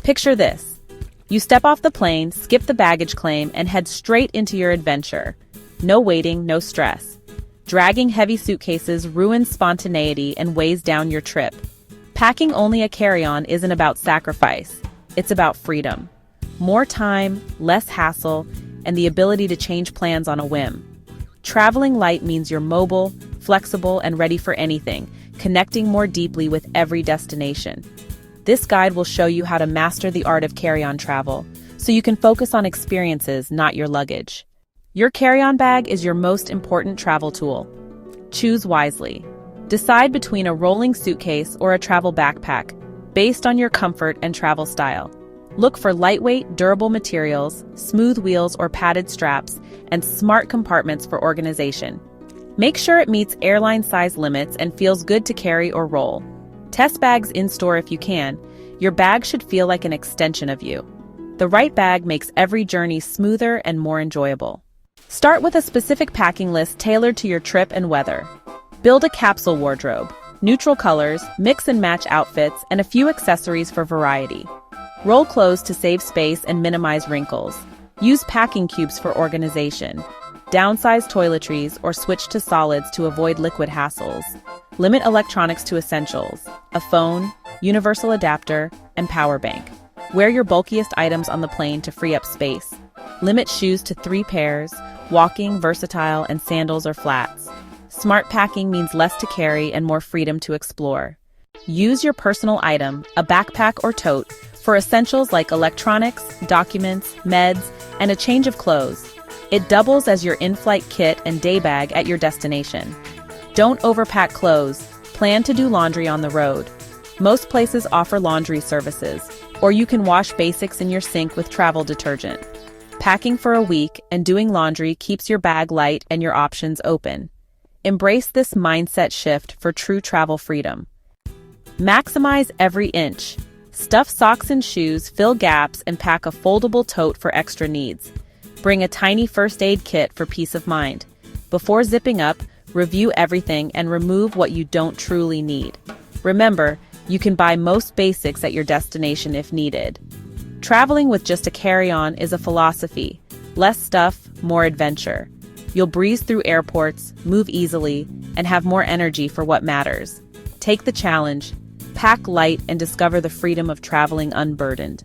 Picture this. You step off the plane, skip the baggage claim, and head straight into your adventure. No waiting, no stress. Dragging heavy suitcases ruins spontaneity and weighs down your trip. Packing only a carry-on isn't about sacrifice. It's about freedom. More time, less hassle, and the ability to change plans on a whim. Traveling light means you're mobile, flexible, and ready for anything, connecting more deeply with every destination. This guide will show you how to master the art of carry-on travel, so you can focus on experiences, not your luggage. Your carry-on bag is your most important travel tool. Choose wisely. Decide between a rolling suitcase or a travel backpack, based on your comfort and travel style. Look for lightweight, durable materials, smooth wheels or padded straps, and smart compartments for organization. Make sure it meets airline size limits and feels good to carry or roll. Test bags in-store if you can. Your bag should feel like an extension of you. The right bag makes every journey smoother and more enjoyable. Start with a specific packing list tailored to your trip and weather. Build a capsule wardrobe, neutral colors, mix and match outfits, and a few accessories for variety. Roll clothes to save space and minimize wrinkles. Use packing cubes for organization. Downsize toiletries or switch to solids to avoid liquid hassles. Limit electronics to essentials: a phone, universal adapter, and power bank. Wear your bulkiest items on the plane to free up space. Limit shoes to 3 pairs, walking, versatile, and sandals or flats. Smart packing means less to carry and more freedom to explore. Use your personal item, a backpack or tote, for essentials like electronics, documents, meds, and a change of clothes. It doubles as your in-flight kit and day bag at your destination. Don't overpack clothes. Plan to do laundry on the road. Most places offer laundry services, or you can wash basics in your sink with travel detergent. Packing for a week and doing laundry keeps your bag light and your options open. Embrace this mindset shift for true travel freedom. Maximize every inch. Stuff socks and shoes, fill gaps, and pack a foldable tote for extra needs. Bring a tiny first aid kit for peace of mind. Before zipping up, review everything and remove what you don't truly need. Remember, you can buy most basics at your destination if needed. Traveling with just a carry-on is a philosophy. Less stuff, more adventure. You'll breeze through airports, move easily, and have more energy for what matters. Take the challenge, pack light, and discover the freedom of traveling unburdened.